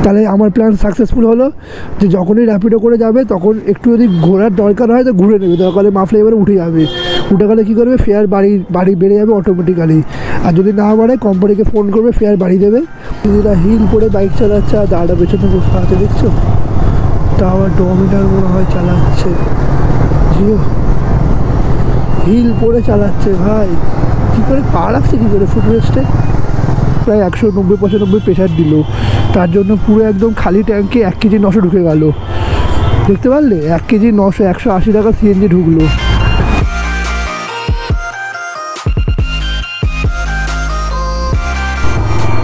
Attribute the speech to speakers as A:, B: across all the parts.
A: তাহলে আমার plan successful হলো যে যখনই র্যাপিডো করে যাবে তখন একটু যদি ঘোরার দরকার হয় তো ঘুরে নেবে, দরকার হলে মাফলে এবারে উঠে যাবে, উঠে গেলে কী করবে ফেয়ার বাড়ি বেড়ে যাবে অটোমেটিক্যালি। আর যদি না বাড়ে কোম্পানিকে ফোন করবে, ফেয়ার বাড়িয়ে দেবে। দিদিরা হিল করে বাইক চালাচ্ছে আর দাঁড়া পেছনে বসে আছে দেখছো, তা আবার ডমিনার মনে হয় চালাচ্ছে, জিও হিল পরে চালাচ্ছে ভাই, কী করে পা রাখছে কী করে ফুটরেস্টে। প্রায় 190-95 প্রেশার দিল, তার জন্য পুরো একদম খালি ট্যাঙ্কে 1 কেজি 900 ঢুকে গেল, দেখতে পারলে 1 কেজি 900, 180 টাকা সিএনজি ঢুকলো।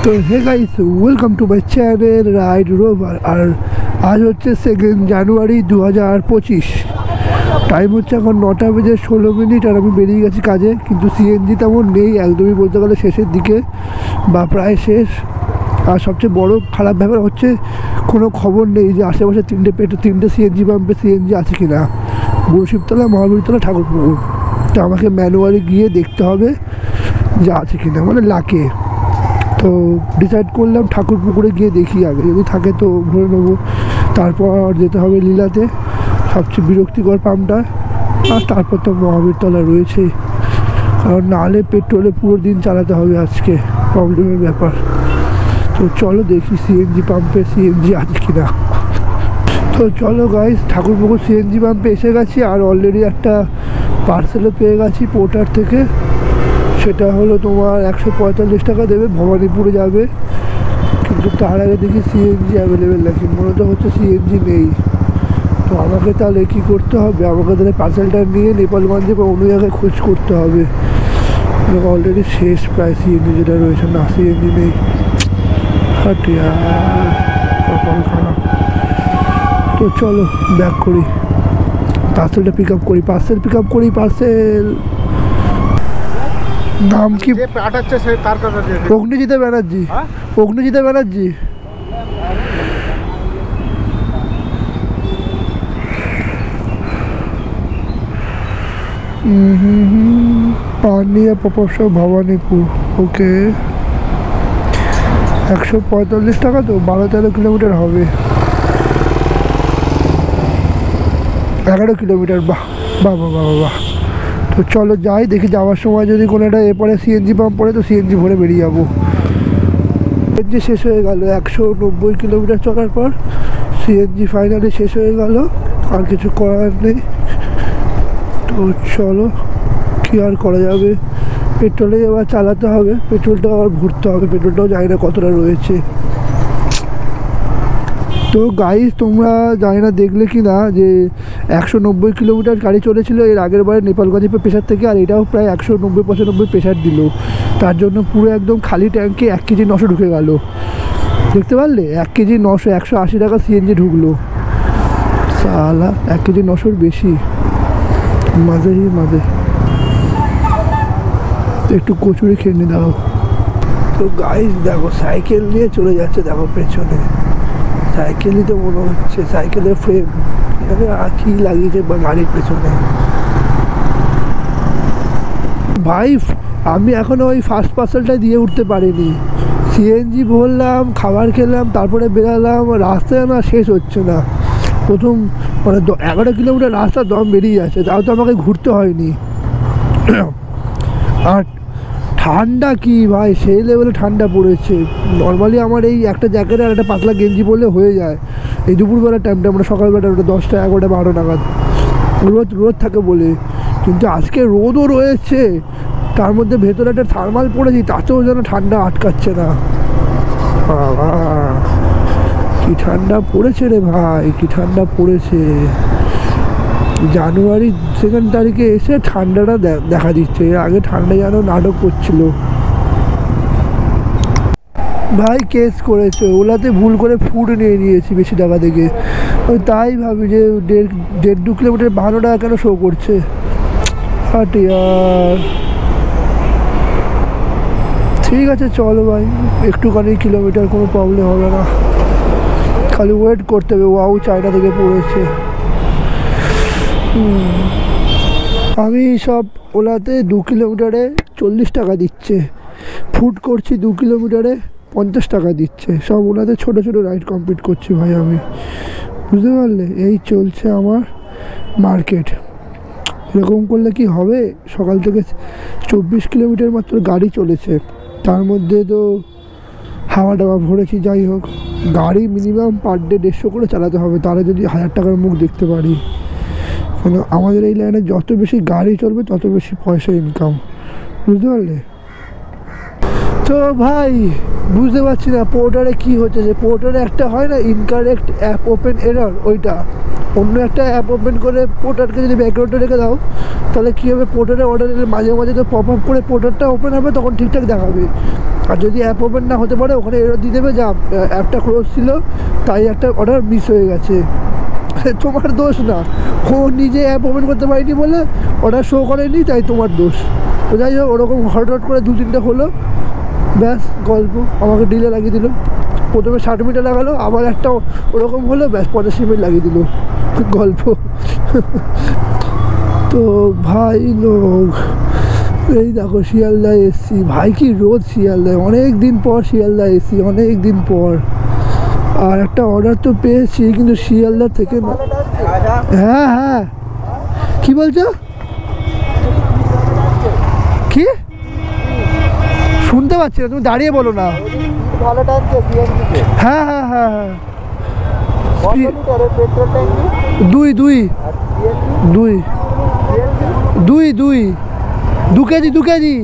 A: তো hey guys, welcome to my channel ride rover. আর আজ হচ্ছে 2 জানুয়ারি 2025, টাইম হচ্ছে এখন 9টা বেজে 16 মিনিট, আর আমি বেরিয়ে গেছি কাজে। কিন্তু সিএনজি তেমন নেই, একদমই বলতে গেলে শেষের দিকে বা প্রায় শেষ। আর সবচেয়ে বড় খারাপ ব্যাপার হচ্ছে কোনো খবর নেই যে আশেপাশে 3টে সিএনজি পাম্পে সিএনজি আছে কি না, বুড়োশিবতলা, মহাবীরতলা, ঠাকুরপুকুর। তো আমাকে ম্যানুয়ালি গিয়ে দেখতে হবে যে আছে কি না, মানে লাকে। তো ডিসাইড করলাম ঠাকুরপুকুরে গিয়ে দেখি আগে, যদি থাকে তো ভরে নেবো, তারপর যেতে হবে লীলাতে, সবচেয়ে বিরক্তিকর পাম্পটা, আর তারপর তো মহাবীরতলা রয়েছে। কারণ নাহলে পেট্রোলে পুরো দিন চালাতে হবে আজকে, প্রবলেমের ব্যাপার। তো চলো দেখি সিএনজি পাম্পে সিএনজি আছে কিনা। তো চলো গাইস, ঠাকুরপুকুর সিএনজি পাম্পে এসে গেছি, আর অলরেডি একটা পার্সেলও পেয়ে গেছি পোর্টার থেকে। সেটা হলো তোমার 145 টাকা দেবে, ভবানীপুরে যাবে। কিন্তু তার আগে দেখি সিএনজি অ্যাভেলেবেল নাকি, মনে তো হচ্ছে সিএনজি নেই। তো আমাকে তাহলে কী করতে হবে, আমাকে তাহলে পার্সেলটা নিয়ে নেপালগঞ্জে বা অন্য জায়গায় খোঁজ করতে হবে। অলরেডি শেষ প্রায় সিএনজি যেটা রয়েছে, না সিএনজি নেই, হাটিয়া কপাল খারাপ। তো চলো ব্যাক করি, পার্সেলটা পিক আপ করি, পার্সেল নাম কি পাঠাচ্ছে সে তার কথা, অগ্নিজিৎ ব্যানার্জি, অগ্নিজিৎ ব্যানার্জি। পানিয়া প্রপোসর ভবানীপুর, ওকে। 145 টাকা, তো 12-13 কিলোমিটার হবে, 11 কিলোমিটার। বাহ বাহ বাহ বাহ বাহ। তো চলো যাই, দেখি যাওয়ার সময় যদি কোনো একটা এরপরে সিএনজি পাম্প পড়ে তো সিএনজি ভরে বেরিয়ে যাবো। সিএনজি শেষ হয়ে গেল, 190 কিলোমিটার চলার পর সিএনজি ফাইনালি শেষ হয়ে গেল, আর কিছু করার নেই। তো চলো, কী আর করা যাবে, পেট্রোলে এবার চালাতে হবে, পেট্রোলটা আবার ভরতে হবে, পেট্রোলটাও জানি না কতটা রয়েছে। তো গাইস, তোমরা জানি না দেখলে কি না যে 190 কিলোমিটার গাড়ি চলেছিল এর আগের বারে নেপালগঞ্জে প্রেশার থেকে, আর এটাও প্রায় 190-95 প্রেশার দিল, তার জন্য পুরো একদম খালি ট্যাঙ্কে 1 কেজি 900 ঢুকে গেল, দেখতে পারলে 1 কেজি 900, 180 টাকা সিএনজি ঢুকলো। সালা 1 কেজি 900-র বেশি, মাঝে একটু কচুরি খেয়ে নিয়ে দাও। তো গাইস দেখো, সাইকেল নিয়ে চলে যাচ্ছে, দেখো পেছনে সাইকেলই তো মনে হচ্ছে, সাইকেলের ফ্রেম এখানে কি লাগিয়েছে বা গাড়ির পেছনে। ভাই আমি এখনও ওই ফার্স্ট পার্সেলটা দিয়ে উঠতে পারিনি, সিএনজি ভরলাম, খাবার খেলাম, তারপরে বেরালাম, রাস্তায় না শেষ হচ্ছে না। প্রথম মানে 11 কিলোমিটার রাস্তা দম বেরিয়ে যাচ্ছে, তাও তো আমাকে ঘুরতে হয়নি। আর ঠান্ডা কি ভাই, সেই লেভেলে ঠান্ডা পড়েছে। নর্মালি আমার এই একটা জ্যাকেট আর একটা পাতলা গেঞ্জি পরলে হয়ে যায় এই দুপুরবেলার টাইমটা, মানে সকালবেলা 10টা 11টা 12 নাগাদ রোদ থাকে বলে। কিন্তু আজকে রোদও রয়েছে, তার মধ্যে ভেতরে একটা থার্মাল পড়েছি, তাতেও যেন ঠান্ডা আটকাচ্ছে না। কি ঠান্ডা পড়েছে রে ভাই, কি ঠান্ডা পড়েছে। জানুয়ারি 2 তারিখে এসে ঠান্ডাটা দেখা দিচ্ছে, এর আগে ঠান্ডা যেন নাটক করছিল। ভাই কেস করেছে, ওলাতে ভুল করে ফুড নিয়ে নিয়েছি বেশি টাকা থেকে, ওই তাই ভাবি যে 1.5-2 কিলোমিটার 52 টাকা কেন শো করছে। আর ঠিক আছে চলো ভাই, একটুখানি কিলোমিটার, কোনো প্রবলেম হবে না, খালি ওয়েট করতে হবে। ওয়াও চায়না থেকে পড়েছে। আমি সব ওলাতে 2 কিলোমিটারে 40 টাকা দিচ্ছে, ফুড করছি 2 কিলোমিটারে 50 টাকা দিচ্ছে। সব ওনাদের ছোটো ছোটো রাইড কমপ্লিট করছি ভাই আমি, বুঝতে পারলে? এই চলছে আমার মার্কেট। এরকম করলে কি হবে? সকাল থেকে 24 কিলোমিটার মাত্র গাড়ি চলেছে, তার মধ্যে তো হাওয়া টাওয়া ভরেছি। যাই হোক, গাড়ি মিনিমাম পার ডে 150 করে চালাতে হবে, তারা যদি 1000 টাকার মুখ দেখতে পারি। কেন আমাদের এই লাইনে যত বেশি গাড়ি চলবে তত বেশি পয়সা ইনকাম, বুঝতে পারলে? তো ভাই বুঝতে পারছি না পোর্টারে কী হচ্ছে। যে পোর্টারে একটা হয় না ইনকারেক্ট অ্যাপ ওপেন এরর, ওইটা অন্য একটা অ্যাপ ওপেন করে পোর্টারকে যদি ব্যাকগ্রাউন্ডে রেখে দাও তাহলে কী হবে, পোর্টারে অর্ডার এলে মাঝে মাঝে তো পপ আপ করে পোর্টারটা ওপেন হবে, তখন ঠিকঠাক দেখাবে। আর যদি অ্যাপ ওপেন না হতে পারে ওখানে এরর দিয়ে দেবে যা অ্যাপটা ক্লোজ ছিল, তাই একটা অর্ডার মিস হয়ে গেছে। তোমার দোষ না, ও নিজে অ্যাপ ওপেন করতে পারেনি বলে অর্ডার শো করেনি, তাই তোমার দোষ। তো যাই হোক, ওরকম হঠাৎ করে 2-3টে হলো, ব্যাস গল্প। আমাকে ডিলে লাগিয়ে দিল, প্রথমে 60 মিনিট লাগালো, আবার একটা ওরকম হলো, ব্যাস 85 মিনিট লাগিয়ে দিল, গল্প। তো ভাই লোক, এই দেখো শিয়ালদায় এসছি ভাই, কি রোদ শিয়ালদায়, অনেক দিন পর শিয়ালদায় এসছি, অনেক দিন পর। আর একটা অর্ডার তো পেয়েছি, কিন্তু শিয়ালদা থেকে না। হ্যাঁ হ্যাঁ, কি বলছো? কি শুনতে পাচ্ছি না, তুমি দাঁড়িয়ে বলো না। হ্যাঁ হ্যাঁ হ্যাঁ হ্যাঁ, 2 কেজি 2 কেজি।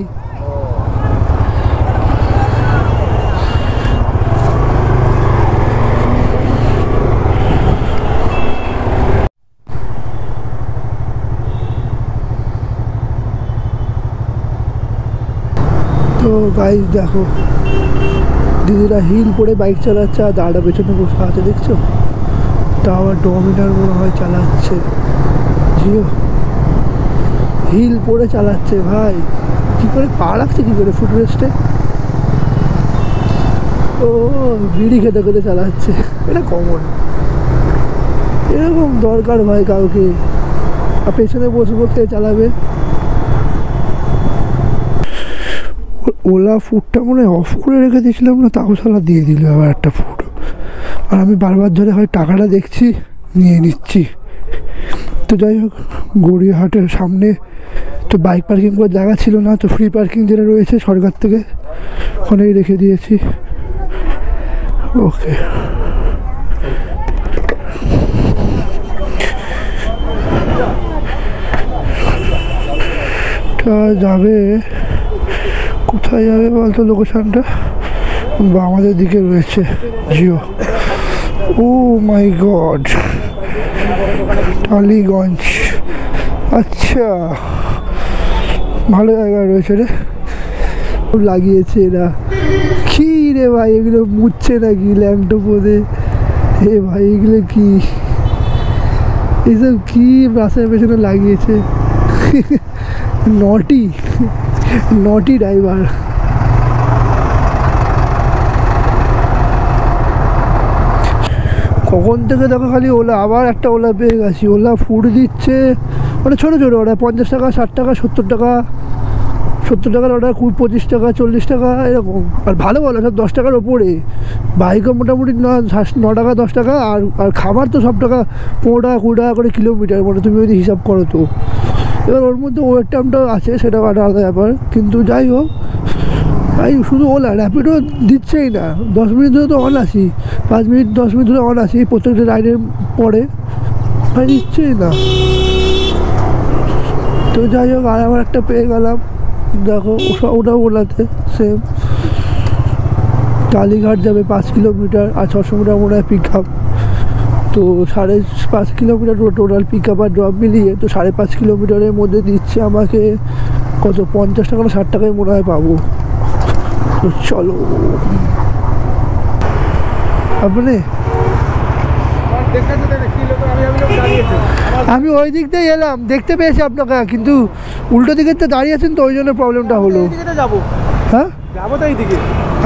A: তো গাইস দেখো, দিদিরা হিল পরে বাইক চালাচ্ছে আর দাদা পেছনে বসে আছে, দেখছো? তা আবার ডমিনার মনে হয় চালাচ্ছে, জিও হিল পরে চালাচ্ছে ভাই। কী করে পা রাখছে, কী করে ফুটরেস্টে? ও বিড়ি খেতে খেতে চালাচ্ছে, এটা কমন, এরকম দরকার ভাই কাউকে। আর পেছনে বসবো, কে চালাবে? ওলা ফুডটা মনে হয় অফ করে রেখে দিয়েছিলাম না, তাও সালা দিয়ে দিল আবার একটা ফুড। আর আমি বারবার ধরে হয় টাকাটা দেখছি, নিয়ে নিচ্ছি। তো যাই হোক, গড়িয়াহাটের সামনে তো বাইক পার্কিং করার জায়গা ছিল না, তো ফ্রি পার্কিং যেটা রয়েছে সরকার থেকে, ওখানেই রেখে দিয়েছি। ওকে, তা যাবে কোথায় যাবে বলতো? লোকেশনটা বা আমাদের দিকে রয়েছে জিও। ও মাই গড, টালিগঞ্জ, আচ্ছা ভালো জায়গা রয়েছে রে, লাগিয়েছে এরা। কি রে ভাই, এগুলো মুছছে নাকি ল্যাংটো পদে? এ ভাই এগুলো কি, এইসব কি বাসের পেছনে লাগিয়েছে? নটি ড্রাইভার। কখন থেকে দেখো খালি ওলা, আবার একটা ওলা পেয়ে গেছি। ওলা ফুড দিচ্ছে, মানে ছোটো ছোটো অর্ডার, 50 টাকা, 60 টাকা, 70 টাকা, 70 টাকার অর্ডার 25 টাকা, 40 টাকা এরকম। আর ভালো ভালো সব 10 টাকার ওপরে। বাইকও মোটামুটি 9 টাকা 10 টাকা, আর খাবার তো সব টাকা, 15 টাকা 20 টাকা করে কিলোমিটার, মানে তুমি যদি হিসাব করো তো। এবার ওর মধ্যে ওয়েট টাইমটাও আছে, সেটাও একটা আলাদা ব্যাপার। কিন্তু যাই হোক, তাই শুধু ওলা, র্যাপিডও দিচ্ছেই না। 10 মিনিট ধরে তো অন আছি, 5 মিনিট 10 মিনিট ধরে অন আছি প্রত্যেকটা রাইডের পরে, তাই দিচ্ছেই না। তো যাই হোক, আর আবার একটা পেয়ে গেলাম, দেখো ওটাও ওলাতে সেম। কালীঘাট যাবে 5 কিলোমিটার, আর 600 মিটার মনে হয় পিক আপ। তো 5.5 কিলোমিটার টোটাল পিক আপ আর ড্রপ মিলিয়ে, তো 5.5 কিলোমিটারের মধ্যে দিচ্ছে আমাকে কত, 50 টাকা না 60 টাকায় মনে হয় পাবো। তো চলো আপনি, আমি ওই দিক দিয়ে এলাম, দেখতে পেয়েছি আপনাকে, কিন্তু উল্টো দিকে তো দাঁড়িয়ে আছেন, তো ওই জন্য প্রবলেমটা হলো। হ্যাঁ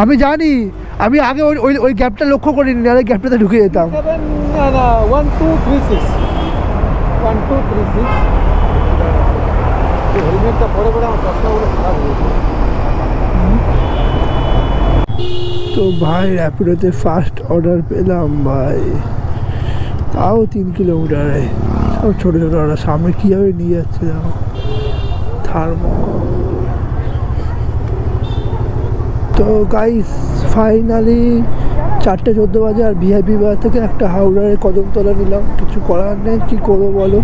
A: আমি জানি, আমি আগে ওই গ্যাপটা লক্ষ্য করিনি, আর ওই গ্যাপটাতে ঢুকে যেতাম। তো ভাই র্যাপিডোতে ফার্স্ট অর্ডার পেলাম ভাই, তাও 3 কিলোমিটারে। সব ছোটো ছোটো অর্ডার, সামনে কীভাবে নিয়ে যাচ্ছে দেখো থার্মো। তো গাইস ফাইনালি 4:14 বাজে, আর ভিআইপি বাজার থেকে একটা হাওড়ার কদমতলা নিলাম। কিছু করার নেই, কী করবো বলো।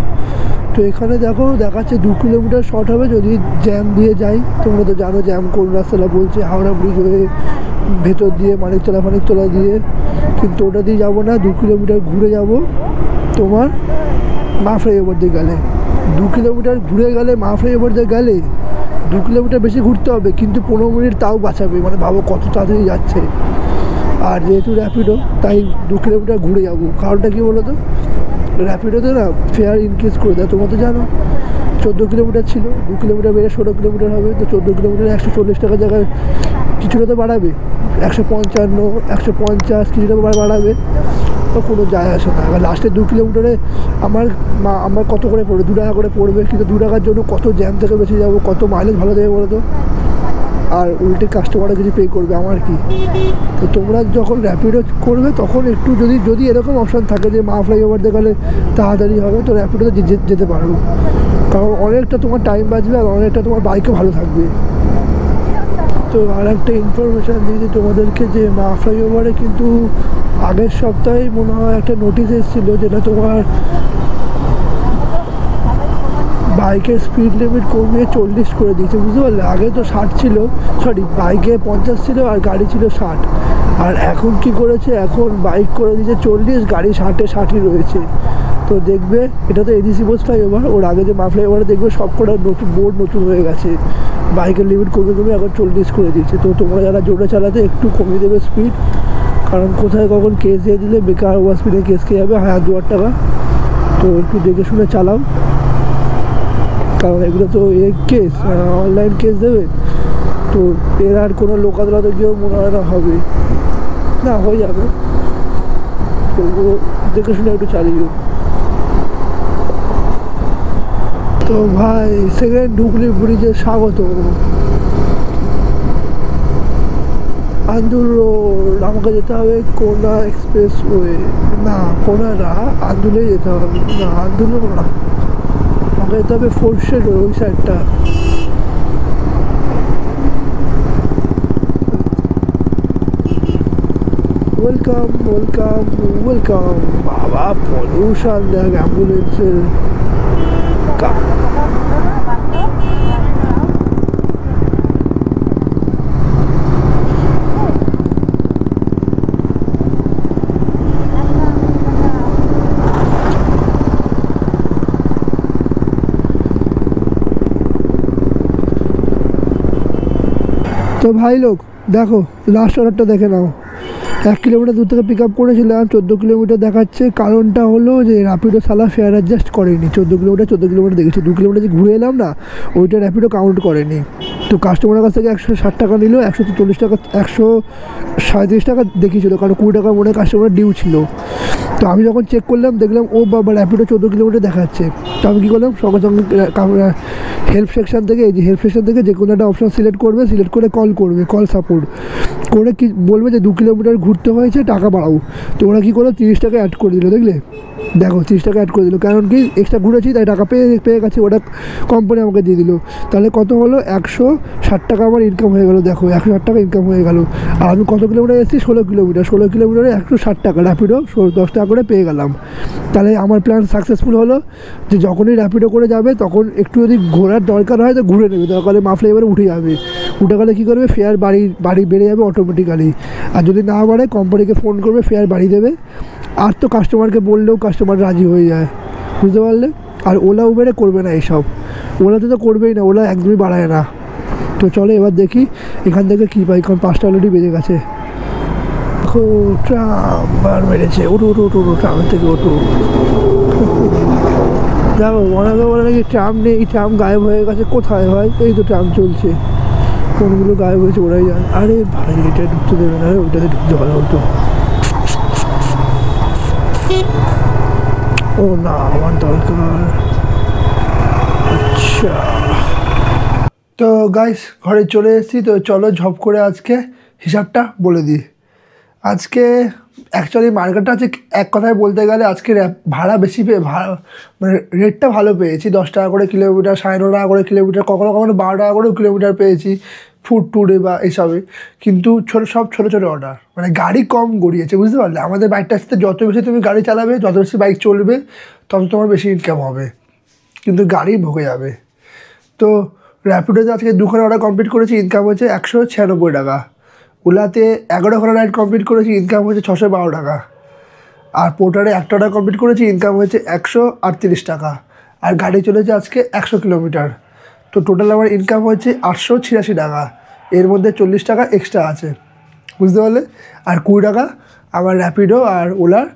A: তো এখানে দেখো দেখাচ্ছে 2 কিলোমিটার শর্ট হবে যদি জ্যাম দিয়ে যাই। তোমরা তো জানো জ্যাম কোন রাস্তাটা বলছে, হাওড়া ব্রিজ হয়ে ভেতর দিয়ে মানিকতলা দিয়ে, কিন্তু ওটা দিয়ে যাবো না। 2 কিলোমিটার ঘুরে যাব তোমার মা ফ্লাইওভার দিয়ে গেলে। 2 কিলোমিটার ঘুরে গেলে মা ফ্লাইওভার দিয়ে গেলে 2 কিলোমিটার বেশি ঘুরতে হবে, কিন্তু 15 মিনিট তাও বাঁচাবে। মানে ভাবো কত তাড়াতাড়ি যাচ্ছে। আর যেহেতু র্যাপিডো তাই 2 কিলোমিটার ঘুরে যাবো। কারণটা কী বলো তো, র্যাপিডোতে না ফেয়ার ইনক্রিজ করে দেয়। তোমরা তো জানো 14 কিলোমিটার ছিল, 2 কিলোমিটার বেড়ে 16 কিলোমিটার হবে। তো 14 কিলোমিটার 140 টাকার জায়গায় কিছুটা তো বাড়াবে, 155, 150 কিছুটা বাড়াবে। তো কোনো যায় আসে না। এবার লাস্টের 2 কিলোমিটারে আমার কত করে পড়বে, 2 টাকা করে পড়বে, কিন্তু 2 টাকার জন্য কত জ্যাম থেকে বেঁচে যাবো, কত মাইলেজ ভালো দেবে বলো তো। আর উল্টে কাস্টমাররা কিছু পে করবে, আমার কি। তো তোমরা যখন র্যাপিডো করবে তখন একটু যদি এরকম অপশান থাকে যে মা ফ্লাইওভার দিয়ে গেলে তাড়াতাড়ি হবে, তো র্যাপিডোতে যেতে পারো। কারণ অনেকটা তোমার টাইম বাঁচবে আর অনেকটা তোমার বাইকও ভালো থাকবে। তো আর একটা ইনফরমেশান দিয়েছি তোমাদেরকে, যে মা ফ্লাইওভারে কিন্তু আগের সপ্তাহে মনে হয় একটা নোটিশ এসেছিলো, যেটা তোমার বাইকের স্পিড লিমিট কমিয়ে 40 করে দিয়েছে, বুঝতে পারলে। আগে তো 60 ছিল, সরি বাইকে 50 ছিল আর গাড়ি ছিল 60। আর এখন কি করেছে, এখন বাইক করে দিয়েছে 40, গাড়ি 60-60ই রয়েছে। তো দেখবে এটা তো এডিসি বোস ফ্লাইওভার, ওর আগে যে মা ফ্লাইওভারে দেখবে সব কটা নতুন হয়ে গেছে। বাইকের লিমিট কমে এখন 40 করে দিয়েছে। তো তোমরা যারা জোরে চালাতে একটু কমিয়ে দেবে স্পিড, কারণ কোথায় কখন কেস দিয়ে দিলে বেকার ওভার স্পিডে কেস খেয়ে যাবে 1000-2000 টাকা। তো একটু দেখে শুনে চালাও, কারণ এগুলো তো কেস অনলাইন কেস দেবে। তো এর আর কোনো লোক আদালতে গিয়েও মনে হয় না হবে, না হয়ে যাবে। তো দেখে শুনে একটু চালিয়ে। তো ভাই সেকেন্ড হুগলি ব্রিজে স্বাগত। আন্দুল রোড, আমাকে যেতে হবে কোনা এক্সপ্রেস ওয়ে, না কোনা না, আন্দুলে যেতে হবে, না আন্দুল না, আমাকে যেতে হবে ফোর্সের ওই সাইডটা। Welcome welcome welcome. বাবা পলিউশন দেখ অ্যাম্বুলেন্সের। তো ভাই লোক দেখো লাস্ট অর্ডারটা দেখে নাও। 1 কিলোমিটার দূর থেকে পিক আপ করেছিলাম, 14 কিলোমিটার দেখাচ্ছে। কারণটা হলো যে র্যাপিডো সালা ফেয়ার অ্যাডজাস্ট করেনি। 14 কিলোমিটার দেখেছি, 2 কিলোমিটার যে ঘুরে এলাম না, ওইটা র্যাপিডো কাউন্ট করেনি। তো কাস্টমারের কাছ থেকে 160 টাকা নিল, 140 টাকা 137 টাকা দেখিয়েছিল, কারণ 20 টাকা মনে কাস্টমার ডিউ ছিল। তো আমি যখন চেক করলাম দেখলাম ও বাবা র্যাপিডো 14 কিলোমিটার দেখাচ্ছে। তো আমি কী করলাম, সঙ্গে সঙ্গে হেল্প সেকশান থেকে যে কোনো একটা অপশান সিলেক্ট করে কল করবে, কল সাপোর্ট করে কি বলবে যে 2 কিলোমিটার ঘুরতে হয়েছে, টাকা বাড়াও। তো ওরা কী করলো, 30 টাকা অ্যাড করে দিল। দেখলে দেখো 30 টাকা অ্যাড করে দিল, কারণ কি এক্সট্রা ঘুরেছি তাই টাকা পেয়ে গেছে, ওটা কোম্পানি আমাকে দিয়ে দিল। তাহলে কত হলো, 160 টাকা আমার ইনকাম হয়ে গেলো। দেখো 160 টাকা ইনকাম হয়ে গেল। আর আমি কত কিলোমিটার এসেছি, 16 কিলোমিটারে 160 টাকা, র্যাপিডো 10 টাকা করে পেয়ে গেলাম। তাহলে আমার প্ল্যান সাকসেসফুল হলো, যে যখনই র্যাপিডো করে যাবে তখন একটু যদি ঘোরার দরকার হয় তো ঘুরে নেবে, দরকার হলে মা ফ্লাইওভারে উঠে গেলে কী করবে, ফেয়ার বাড়ি বেড়ে যাবে অটোমেটিক্যালি। আর যদি না বাড়ে কোম্পানিকে ফোন করবে, ফেয়ার বাড়িয়ে দেবে। আর তো কাস্টমারকে বললেও কাস্টমার রাজি হয়ে যায়, বুঝতে পারলে। আর ওলা উবেরে করবে না এইসব, ওলাতে তো করবেই না, ওলা একদমই বাড়ায় না। তো চলো এবার দেখি এখান থেকে কী পাই, কারণ 5টা অলরেডি বেজে গেছে। দেখো ট্রাম বার মেরেছে, ওটো ট্রামের থেকে ওটো। দেখো অনেকে বলে নাকি ট্রাম নেই, ট্রাম গায়েব হয়ে গেছে। কোথায় ভাই, এই তো ট্রাম চলছে, কোনগুলো গায়েব হয়েছে ওরাই জানে। আরে ভাই এটা ঢুকতে দেবে না, ওইটাতে ঢুকতে ভালো হতো। ও না আমার দরকার। আচ্ছা তো গাইস ঘরে চলে এসেছি। তো চলো ঝপ করে আজকে হিসাবটা বলে দিই। আজকে অ্যাকচুয়ালি মার্কেটটা আছে এক কথায় বলতে গেলে আজকে ভাড়া বেশি পেয়ে মানে রেটটা ভালো পেয়েছি। 10 টাকা করে কিলোমিটার, 9.5 টাকা করে কিলোমিটার, কখনো কখনো 12 টাকা করেও কিলোমিটার পেয়েছি ফুড ট্যুরে বা এইসবে। কিন্তু সব ছোটো ছোটো অর্ডার, মানে গাড়ি কম গড়িয়েছে, বুঝতে পারলে? আমাদের বাইকটার সাথে যত বেশি তুমি গাড়ি চালাবে, যত বেশি বাইক চলবে, তত তোমার বেশি ইনকাম হবে, কিন্তু গাড়ি ভোগে যাবে। তো র্যাপিডোতে আজকে 2খানা অর্ডার কমপ্লিট করেছি, ইনকাম হচ্ছে 196 টাকা। ওলাতে 11খানা রাইড কমপ্লিট করেছি, ইনকাম হচ্ছে 612 টাকা। আর পোর্টারে 1টা অর্ডার কমপ্লিট করেছি, ইনকাম হয়েছে 138 টাকা। আর গাড়ি চলেছে আজকে 100 কিলোমিটার। তো টোটাল আমার ইনকাম হয়েছে 886 টাকা। এর মধ্যে 40 টাকা এক্সট্রা আছে, বুঝতে পারলে? আর 20 টাকা আমার র্যাপিডো আর ওলার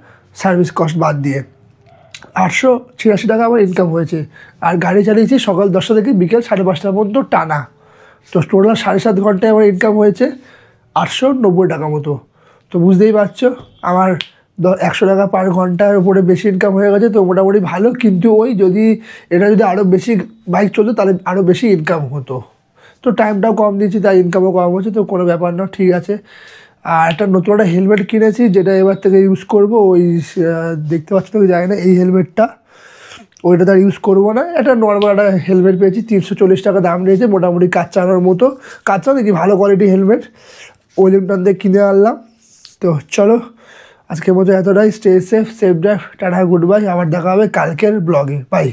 A: সার্ভিস কস্ট বাদ দিয়ে 886 টাকা আমার ইনকাম হয়েছে। আর গাড়ি চালিয়েছি সকাল 10টা থেকে বিকেল 5:30 পর্যন্ত টানা। তো টোটাল 7.5 ঘন্টায় আমার ইনকাম হয়েছে 890 টাকা মতো। তো বুঝতেই পারছো আমার 100 টাকা পার ঘন্টার উপরে বেশি ইনকাম হয়ে গেছে। তো মোটামুটি ভালো, কিন্তু ওই যদি আরও বেশি বাইক চলতো তাহলে আরও বেশি ইনকাম হতো। তো টাইমটাও কম দিয়েছি, তাই ইনকামও কম হচ্ছে, তো কোনো ব্যাপার না, ঠিক আছে। আর একটা নতুন একটা হেলমেট কিনেছি, যেটা এবার থেকে ইউজ করবো। ওই দেখতে পাচ্ছ তো, যায় না এই হেলমেটটা, ওইটা তার ইউজ করবো না। একটা নর্মাল একটা হেলমেট পেয়েছি, 340 টাকা দাম নিয়েছে, মোটামুটি কাজ চালানোর মতো। কাজ চালানো দেখি, ভালো কোয়ালিটি হেলমেট, ওই হেলমেটটা দিয়ে কিনে আনলাম। তো চলো আজকের মতো এতটাই। Stay safe, safe drive, tata, good bye. আবার দেখা হবে কালকের ব্লগে, বাই।